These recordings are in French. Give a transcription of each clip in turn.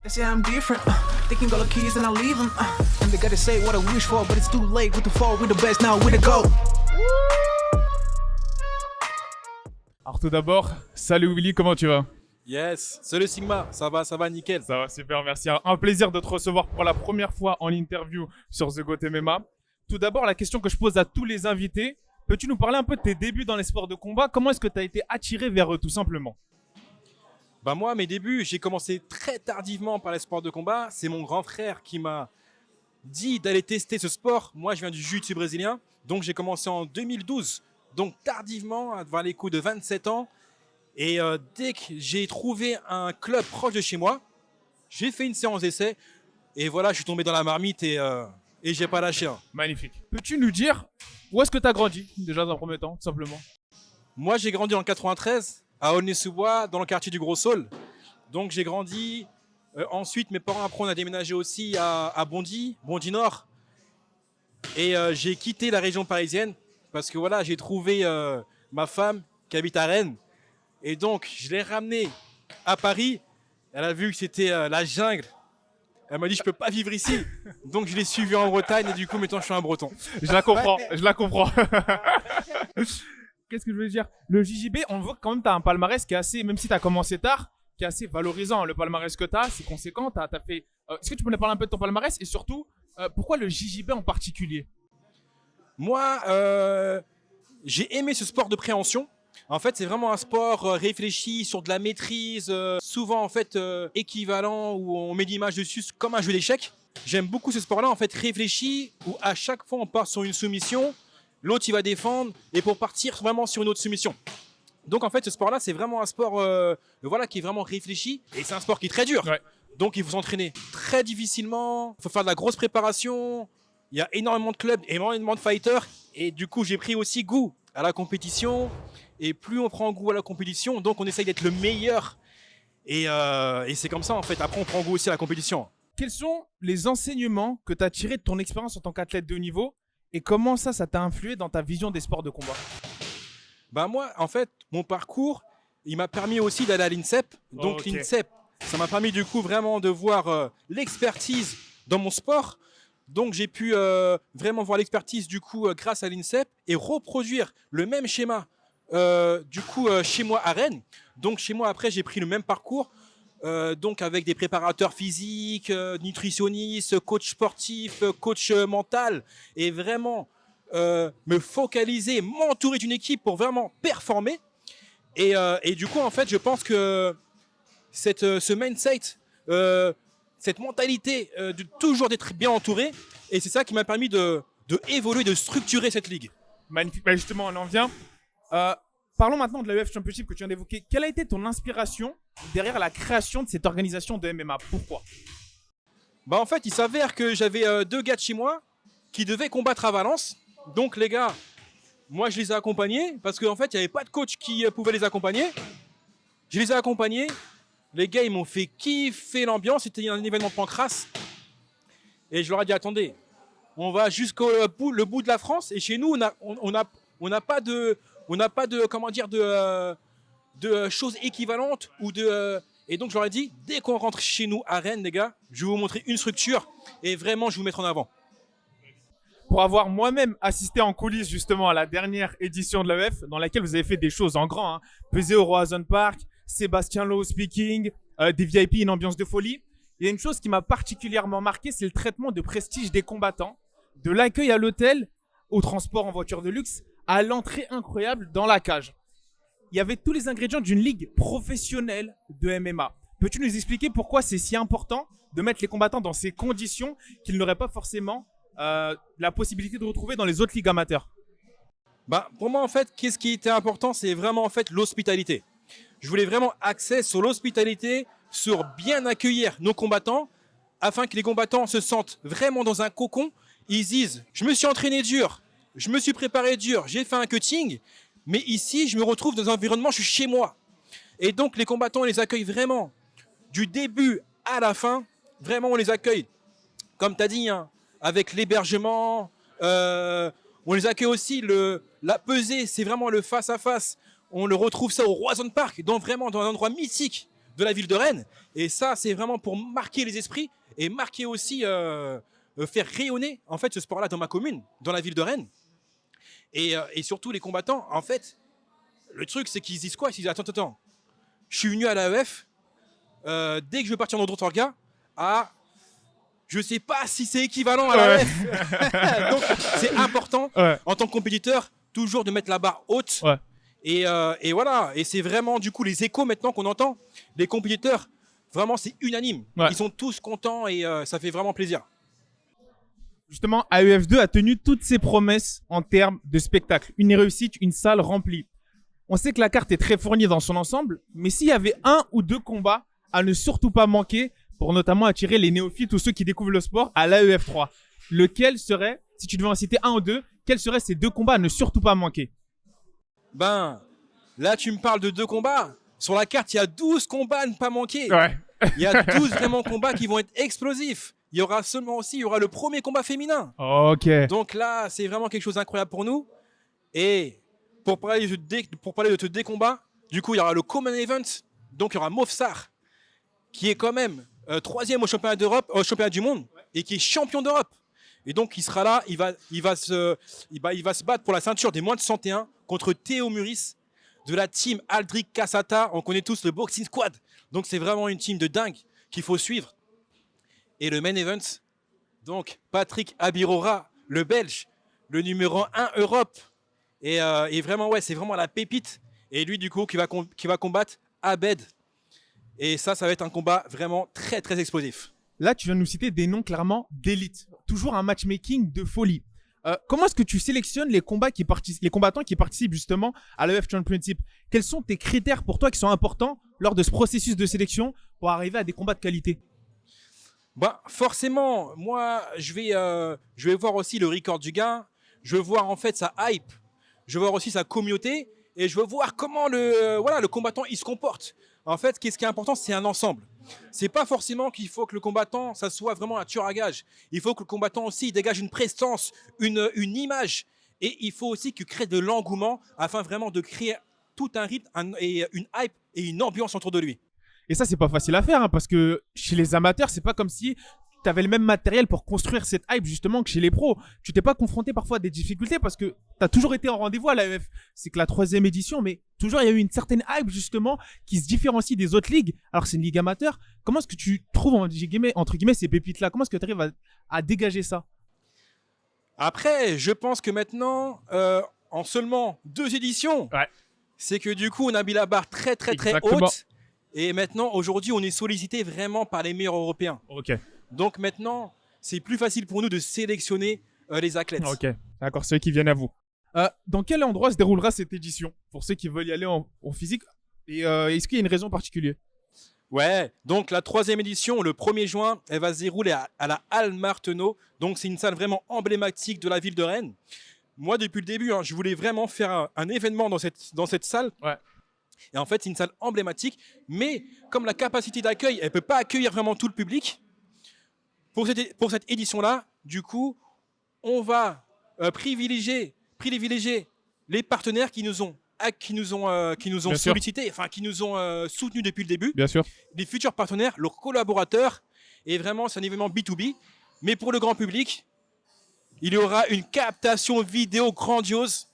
They say I'm different. They can go the keys and I'll leave them. And they gotta say what I wish for, but it's too late. With the fall, we're the best now, we're the go. Alors tout d'abord, salut Willy, comment tu vas? Yes, c'est le Sigma, ça va nickel. Ça va super, merci. Un plaisir de te recevoir pour la première fois en interview sur The Goat MMA. Tout d'abord, la question que je pose à tous les invités, peux-tu nous parler un peu de tes débuts dans les sports de combat? Comment est-ce que tu as été attiré vers eux tout simplement? Bah moi, mes débuts, j'ai commencé très tardivement par les sports de combat. C'est mon grand frère qui m'a dit d'aller tester ce sport. Moi, je viens du jiu-jitsu brésilien, donc j'ai commencé en 2012, donc tardivement, vers les coups de 27 ans. Et dès que j'ai trouvé un club proche de chez moi, j'ai fait une séance d'essai. Et voilà, je suis tombé dans la marmite et j'ai pas lâché. Hein. Magnifique. Peux-tu nous dire où est-ce que tu as grandi, déjà dans un premier temps, tout simplement? Moi, j'ai grandi en 93 à Aulnay-sous-Bois, dans le quartier du Gros-Saul. Donc, j'ai grandi. Ensuite, mes parents, après, on a déménagé aussi à Bondy, Bondy Nord. Et j'ai quitté la région parisienne parce que voilà, j'ai trouvé ma femme qui habite à Rennes. Et donc, je l'ai ramenée à Paris. Elle a vu que c'était la jungle. Elle m'a dit, je peux pas vivre ici. Donc, je l'ai suivie en Bretagne et du coup, maintenant, je suis un Breton. Je la comprends, je la comprends. Qu'est-ce que je veux dire? Le JJB, on voit que quand même tu as un palmarès qui est assez, même si tu as commencé tard, qui est assez valorisant. Le palmarès que tu as, c'est conséquent. T'as fait... Est-ce que tu peux nous parler un peu de ton palmarès? Et surtout, pourquoi le JJB en particulier? Moi, j'ai aimé ce sport de préhension. En fait, c'est vraiment un sport réfléchi sur de la maîtrise, souvent en fait équivalent où on met l'image dessus comme un jeu d'échecs. J'aime beaucoup ce sport-là, en fait réfléchi, où à chaque fois on part sur une soumission, l'autre il va défendre et pour partir vraiment sur une autre soumission. Donc en fait, ce sport-là, c'est vraiment un sport voilà, qui est vraiment réfléchi et c'est un sport qui est très dur. Ouais. Donc il faut s'entraîner très difficilement, il faut faire de la grosse préparation. Il y a énormément de clubs, énormément de fighters et du coup j'ai pris aussi goût à la compétition. Et plus on prend goût à la compétition, donc on essaye d'être le meilleur. Et c'est comme ça, en fait. Après, on prend goût aussi à la compétition. Quels sont les enseignements que tu as tirés de ton expérience en tant qu'athlète de haut niveau et comment ça t'a influé dans ta vision des sports de combat? Bah moi, en fait, mon parcours, il m'a permis aussi d'aller à l'INSEP. Donc Okay. l'INSEP, ça m'a permis du coup vraiment de voir l'expertise dans mon sport. Donc j'ai pu vraiment voir l'expertise du coup grâce à l'INSEP et reproduire le même schéma du coup chez moi à Rennes. Donc chez moi après j'ai pris le même parcours donc avec des préparateurs physiques, nutritionnistes, coach sportif, coach mental et vraiment me focaliser, m'entourer d'une équipe pour vraiment performer et du coup en fait je pense que ce mindset, cette mentalité de toujours d'être bien entouré et c'est ça qui m'a permis de évoluer, de structurer cette ligue. Magnifique. Bah justement, on en vient. Parlons maintenant de la UFC Championship que tu viens d'évoquer. Quelle a été ton inspiration derrière la création de cette organisation de MMA? Pourquoi? Bah en fait, il s'avère que j'avais deux gars de chez moi qui devaient combattre à Valence. Donc les gars, moi je les ai accompagnés parce qu'en fait, il n'y avait pas de coach qui pouvait les accompagner. Je les ai accompagnés. Les gars, ils m'ont fait kiffer l'ambiance. C'était un événement pancrace. Et je leur ai dit, attendez, on va jusqu'au bout de la France. Et chez nous, on n'a pas de comment dire de choses équivalentes ou et donc je leur ai dit dès qu'on rentre chez nous à Rennes les gars, je vais vous montrer une structure et vraiment je vais vous mettre en avant. Pour avoir moi-même assisté en coulisses justement à la dernière édition de l'AEF dans laquelle vous avez fait des choses en grand, hein. Pesé au Roazhon Park, Sébastien Lowe speaking, des VIP, une ambiance de folie. Il y a une chose qui m'a particulièrement marqué, c'est le traitement de prestige des combattants, de l'accueil à l'hôtel, au transport en voiture de luxe, à l'entrée incroyable dans la cage. Il y avait tous les ingrédients d'une ligue professionnelle de MMA. Peux-tu nous expliquer pourquoi c'est si important de mettre les combattants dans ces conditions qu'ils n'auraient pas forcément la possibilité de retrouver dans les autres ligues amateurs? Bah, pour moi en fait, qu'est-ce qui était important, c'est vraiment en fait l'hospitalité. Je voulais vraiment axer sur l'hospitalité, sur bien accueillir nos combattants, afin que les combattants se sentent vraiment dans un cocon. Ils disent, je me suis entraîné dur, je me suis préparé dur, j'ai fait un cutting, mais ici, je me retrouve dans un environnement, je suis chez moi. Et donc, les combattants, on les accueille vraiment du début à la fin. Vraiment, on les accueille, comme tu as dit, hein, avec l'hébergement. On les accueille aussi, la pesée, c'est vraiment le face-à-face. On le retrouve ça au Roazhon Park, donc vraiment dans un endroit mythique de la ville de Rennes. Et ça, c'est vraiment pour marquer les esprits et marquer aussi, faire rayonner en fait ce sport-là dans ma commune, dans la ville de Rennes. Et surtout les combattants, en fait, le truc c'est qu'ils disent quoi? Ils disent attends, je suis venu à l'AEF, dès que je vais partir dans d'autres orgas, je sais pas si c'est équivalent à l'AEF. Donc c'est important en tant que compétiteur toujours de mettre la barre haute. Ouais. Et voilà, et c'est vraiment du coup les échos maintenant qu'on entend, les compétiteurs, vraiment c'est unanime. Ouais. Ils sont tous contents et ça fait vraiment plaisir. Justement, AEF2 a tenu toutes ses promesses en termes de spectacle. Une réussite, une salle remplie. On sait que la carte est très fournie dans son ensemble, mais s'il y avait 1 ou 2 combats à ne surtout pas manquer, pour notamment attirer les néophytes ou ceux qui découvrent le sport à l'AEF3, lequel serait, si tu devais en citer 1 ou 2, quels seraient ces 2 combats à ne surtout pas manquer? Ben, là tu me parles de 2 combats. Sur la carte, il y a 12 combats à ne pas manquer. Ouais. Il y a 12 vraiment combats qui vont être explosifs. Il y aura le premier combat féminin. Ok. Donc là, c'est vraiment quelque chose d'incroyable pour nous. Et pour parler de ce deux combats, du coup, il y aura le Common Event. Donc il y aura Mofsar, qui est quand même 3e au championnat d'Europe, au championnat du monde, et qui est champion d'Europe. Et donc il sera là, il va se battre pour la ceinture des moins de 61 contre Théo Muris de la team Aldric Cassata. On connaît tous le Boxing Squad. Donc c'est vraiment une team de dingue qu'il faut suivre. Et le main event, donc Patrick Abirora, le Belge, le numéro 1 Europe. Et vraiment, ouais, c'est vraiment la pépite. Et lui, du coup, qui va combattre Abed. Et ça va être un combat vraiment très, très explosif. Là, tu viens de nous citer des noms clairement d'élite. Toujours un matchmaking de folie. Comment est-ce que tu sélectionnes les combattants qui participent justement à l'AEF Championship? Quels sont tes critères pour toi qui sont importants lors de ce processus de sélection pour arriver à des combats de qualité? Bah, forcément, moi, je vais voir aussi le record du gars. Je veux voir en fait sa hype. Je veux voir aussi sa communauté. Et je veux voir comment le combattant il se comporte. En fait, ce qui est important, c'est un ensemble. C'est pas forcément qu'il faut que le combattant, ça soit vraiment un tueur à gage. Il faut que le combattant aussi dégage une prestance, une image. Et il faut aussi qu'il crée de l'engouement afin vraiment de créer tout un rythme et une hype et une ambiance autour de lui. Et ça, c'est pas facile à faire, hein, parce que chez les amateurs, c'est pas comme si tu avais le même matériel pour construire cette hype justement que chez les pros. Tu t'es pas confronté parfois à des difficultés parce que tu as toujours été en rendez-vous à l'AEF. C'est que la 3e édition, mais toujours il y a eu une certaine hype justement qui se différencie des autres ligues. Alors c'est une ligue amateur. Comment est-ce que tu trouves entre guillemets ces pépites-là? Comment est-ce que tu arrives à dégager ça? Après, je pense que maintenant, en seulement 2 éditions, c'est que du coup on a mis la barre très très très haute. Et maintenant, aujourd'hui, on est sollicité vraiment par les meilleurs Européens. Ok. Donc maintenant, c'est plus facile pour nous de sélectionner les athlètes. Ok, d'accord, ceux qui viennent à vous. Dans quel endroit se déroulera cette édition pour ceux qui veulent y aller en physique? Et est-ce qu'il y a une raison particulière? Ouais, donc la 3e édition, le 1er juin, elle va se dérouler à la Halle Marteneau. Donc c'est une salle vraiment emblématique de la ville de Rennes. Moi, depuis le début, je voulais vraiment faire un événement dans cette salle. Ouais. Et en fait, c'est une salle emblématique. Mais comme la capacité d'accueil, elle ne peut pas accueillir vraiment tout le public, pour cette édition-là, du coup, on va privilégier les partenaires qui nous ont sollicités, enfin qui nous ont soutenus depuis le début. Bien sûr. Les futurs partenaires, leurs collaborateurs. Et vraiment, c'est un événement B2B. Mais pour le grand public, il y aura une captation vidéo grandiose,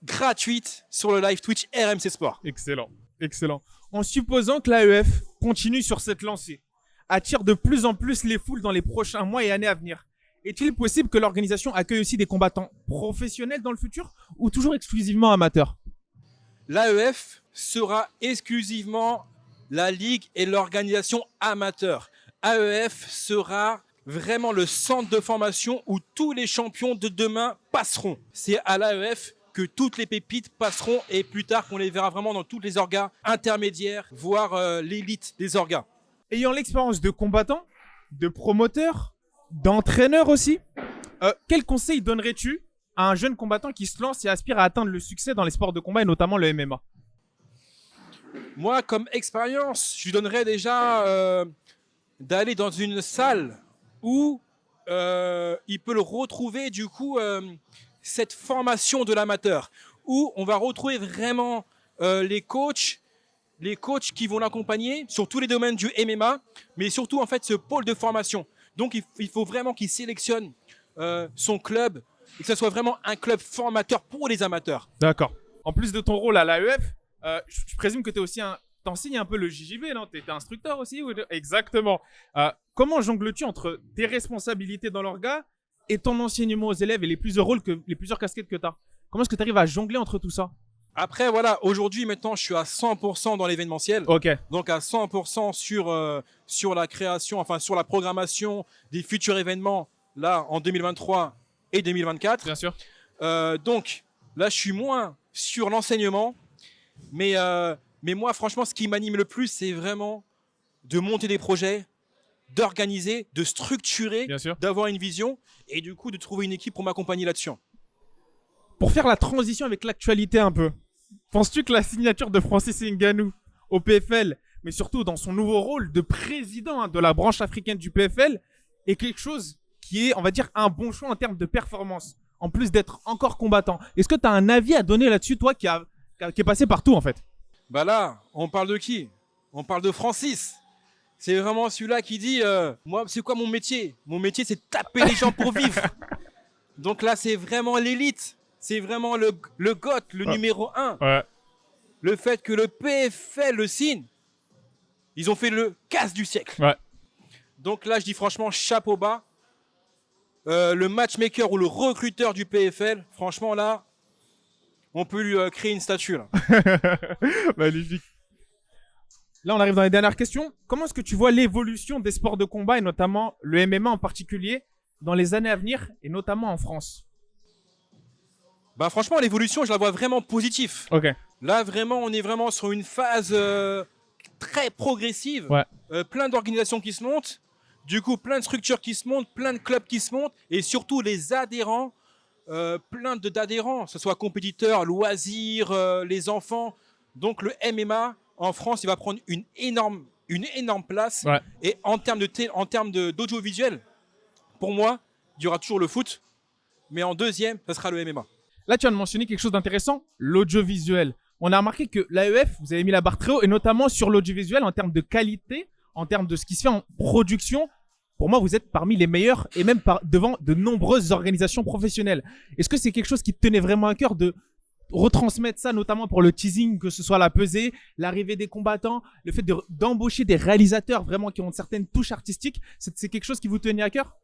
gratuite, sur le live Twitch RMC Sport. Excellent, excellent. En supposant que l'AEF continue sur cette lancée, attire de plus en plus les foules dans les prochains mois et années à venir, est-il possible que l'organisation accueille aussi des combattants professionnels dans le futur ou toujours exclusivement amateurs? L'AEF sera exclusivement la ligue et l'organisation amateur. AEF sera vraiment le centre de formation où tous les champions de demain passeront. C'est à l'AEF que toutes les pépites passeront et plus tard qu'on les verra vraiment dans tous les orgas intermédiaires, voire l'élite des orgas. Ayant l'expérience de combattant, de promoteur, d'entraîneur aussi, quel conseil donnerais-tu à un jeune combattant qui se lance et aspire à atteindre le succès dans les sports de combat et notamment le MMA? Moi, comme expérience, je lui donnerais déjà d'aller dans une salle où il peut le retrouver du coup cette formation de l'amateur, où on va retrouver vraiment les coachs, les coachs qui vont l'accompagner sur tous les domaines du MMA, mais surtout en fait ce pôle de formation. Donc il faut vraiment qu'il sélectionne son club et que ce soit vraiment un club formateur pour les amateurs. D'accord. En plus de ton rôle à l'AEF, je présume que tu es aussi t'enseignes un peu le JJB, non? Tu étais instructeur aussi Exactement. Comment jongles-tu entre tes responsabilités dans l'orga et ton enseignement aux élèves et les plusieurs casquettes que tu as? Comment est-ce que tu arrives à jongler entre tout ça? Après, voilà, aujourd'hui, maintenant, je suis à 100% dans l'événementiel. Ok. Donc, à 100% sur la création, enfin, sur la programmation des futurs événements, là, en 2023 et 2024. Bien sûr. Donc, là, je suis moins sur l'enseignement. Mais moi, franchement, ce qui m'anime le plus, c'est vraiment de monter des projets, d'organiser, de structurer, Bien sûr. d'avoir une vision et du coup, de trouver une équipe pour m'accompagner là-dessus. Pour faire la transition avec l'actualité un peu, penses-tu que la signature de Francis Ngannou au PFL, mais surtout dans son nouveau rôle de président de la branche africaine du PFL, est quelque chose qui est, on va dire, un bon choix en termes de performance, en plus d'être encore combattant? Est-ce que tu as un avis à donner là-dessus, toi qui est passé partout en fait? Bah là, on parle de qui? On parle de Francis. C'est vraiment celui-là qui dit moi, c'est quoi mon métier? Mon métier, c'est de taper les gens pour vivre. Donc là, c'est vraiment l'élite. C'est vraiment le GOAT, le numéro 1. Ouais. Le fait que le PFL le signe, ils ont fait le casse du siècle. Ouais. Donc là, je dis franchement, chapeau bas. Le matchmaker ou le recruteur du PFL, franchement là, on peut lui créer une statue. Là. Magnifique. Là, on arrive dans les dernières questions. Comment est-ce que tu vois l'évolution des sports de combat et notamment le MMA en particulier dans les années à venir et notamment en France? Bah franchement, l'évolution, je la vois vraiment positive. Ok. Là, vraiment, on est vraiment sur une phase très progressive. Ouais. Plein d'organisations qui se montent. Du coup, plein de structures qui se montent, plein de clubs qui se montent. Et surtout, les adhérents, plein d'adhérents, que ce soit compétiteurs, loisirs, les enfants. Donc, le MMA, en France, il va prendre une énorme place. Ouais. Et en termes d'audiovisuel, pour moi, il y aura toujours le foot. Mais en deuxième, ça sera le MMA. Là, tu viens de mentionner quelque chose d'intéressant, l'audiovisuel. On a remarqué que l'AEF, vous avez mis la barre très haut, et notamment sur l'audiovisuel en termes de qualité, en termes de ce qui se fait en production. Pour moi, vous êtes parmi les meilleurs et même devant de nombreuses organisations professionnelles. Est-ce que c'est quelque chose qui te tenait vraiment à cœur de retransmettre ça, notamment pour le teasing, que ce soit la pesée, l'arrivée des combattants, le fait d'embaucher des réalisateurs vraiment qui ont une certaine touche artistique, c'est quelque chose qui vous tenait à cœur?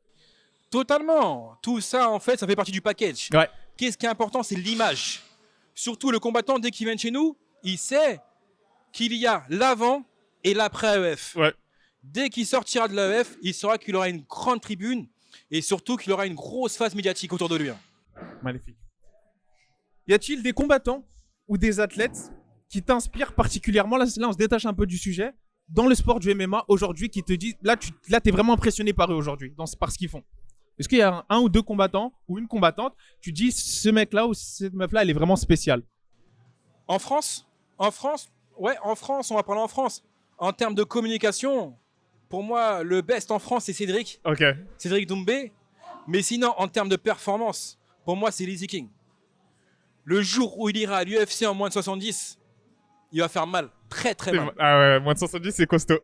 Totalement. Tout ça, en fait, ça fait partie du package. Ouais. Qu'est-ce qui est important, c'est l'image. Surtout le combattant, dès qu'il vient chez nous, il sait qu'il y a l'avant et l'après AEF. Ouais. Dès qu'il sortira de l'AEF, il saura qu'il aura une grande tribune et surtout qu'il aura une grosse phase médiatique autour de lui. Magnifique. Y a-t-il des combattants ou des athlètes qui t'inspirent particulièrement, là on se détache un peu du sujet, dans le sport du MMA aujourd'hui, qui te disent, là t'es vraiment impressionné par eux aujourd'hui, par ce qu'ils font? Est-ce qu'il y a un ou deux combattants ou une combattante, tu dis ce mec-là ou cette meuf-là, elle est vraiment spéciale? En France, ouais, en France, on va parler en France. En termes de communication, pour moi, le best en France, c'est Cédric. Ok. Cédric Doumbé. Mais sinon, en termes de performance, pour moi, c'est Lizzy King. Le jour où il ira à l'UFC en moins de 70, il va faire mal. Très, très mal. Ah ouais, moins de 170, c'est costaud.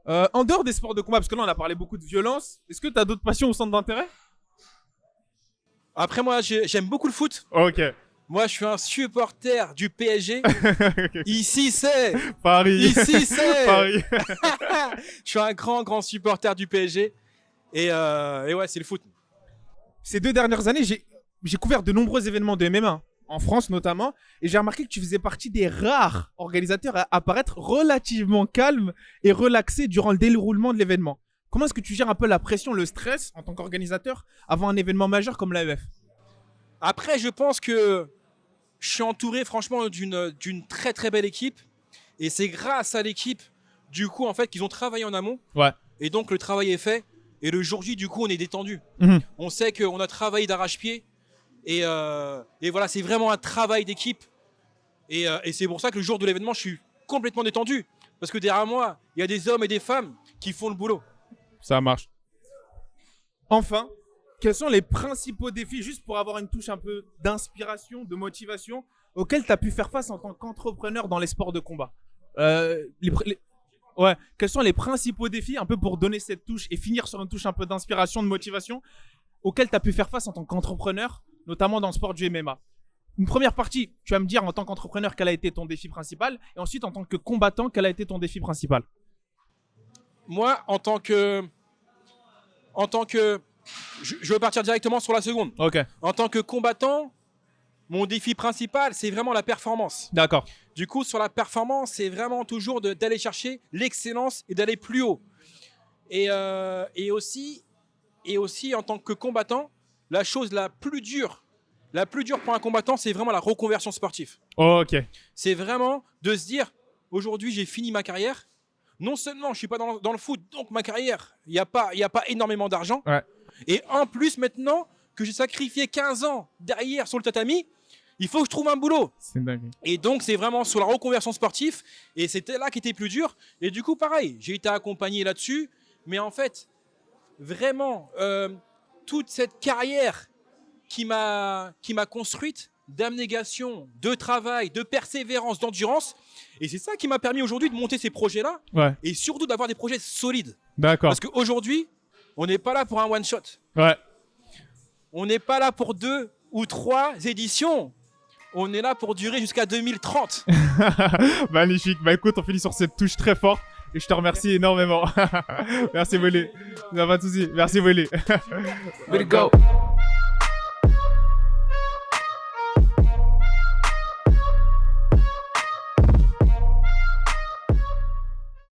En dehors des sports de combat, parce que là, on a parlé beaucoup de violence, est-ce que tu as d'autres passions au centre d'intérêt? Après, moi, j'aime beaucoup le foot. Ok. Moi, je suis un supporter du PSG. Okay. Ici, c'est Paris. Ici, c'est Paris. Je suis un grand supporter du PSG. Et ouais, c'est le foot. Ces 2 dernières années, j'ai couvert de nombreux événements de MMA, en France notamment, et j'ai remarqué que tu faisais partie des rares organisateurs à apparaître relativement calme et relaxé durant le déroulement de l'événement. Comment est-ce que tu gères un peu la pression, le stress en tant qu'organisateur avant un événement majeur comme l'AEF? Après, je pense que je suis entouré franchement d'une très très belle équipe. Et c'est grâce à l'équipe, du coup, en fait, qu'ils ont travaillé en amont. Ouais. Et donc, le travail est fait. Et le jour J, du coup, on est détendu. On sait qu'on a travaillé d'arrache-pied. Et voilà, c'est vraiment un travail d'équipe. Et c'est pour ça que le jour de l'événement, je suis complètement détendu. Parce que derrière moi, il y a des hommes et des femmes qui font le boulot. Ça marche. Enfin, quels sont les principaux défis, juste pour avoir une touche un peu d'inspiration, de motivation, auxquels tu as pu faire face en tant qu'entrepreneur dans les sports de combat. Ouais, quels sont les principaux défis, un peu pour donner cette touche et finir sur une touche un peu d'inspiration, de motivation, auxquels tu as pu faire face en tant qu'entrepreneur, notamment dans le sport du MMA. Une première partie, tu vas me dire en tant qu'entrepreneur quel a été ton défi principal, et ensuite en tant que combattant, quel a été ton défi principal. Moi, en tant que, je veux partir directement sur la seconde. Ok, En tant que combattant, mon défi principal, c'est vraiment la performance. d'accord. Du coup, sur la performance, c'est vraiment toujours d'aller chercher l'excellence et d'aller plus haut. Et aussi, en tant que combattant, la chose la plus dure pour un combattant, c'est vraiment la reconversion sportive. Ok, C'est vraiment de se dire, aujourd'hui, j'ai fini ma carrière. Non seulement je ne suis pas dans le foot, donc ma carrière, il n'y a pas énormément d'argent. ouais. Et en plus, maintenant que j'ai sacrifié 15 ans derrière sur le tatami, il faut que je trouve un boulot. C'est dingue. Et donc, c'est vraiment sur la reconversion sportive. Et c'était là qui était plus dur. Et du coup, pareil, j'ai été accompagné là-dessus. Mais en fait, vraiment, toute cette carrière qui m'a construite d'abnégation, de travail, de persévérance, d'endurance. Et c'est ça qui m'a permis aujourd'hui de monter ces projets-là. Ouais, Et surtout d'avoir des projets solides. d'accord. Parce qu'aujourd'hui, on n'est pas là pour un one-shot. Ouais, On n'est pas là pour 2 ou 3 éditions. On est là pour durer jusqu'à 2030. magnifique. Bah écoute, on finit sur cette touche très forte. Et je te remercie énormément. Merci Wele. Pas de soucis. Merci Wele. Way to go.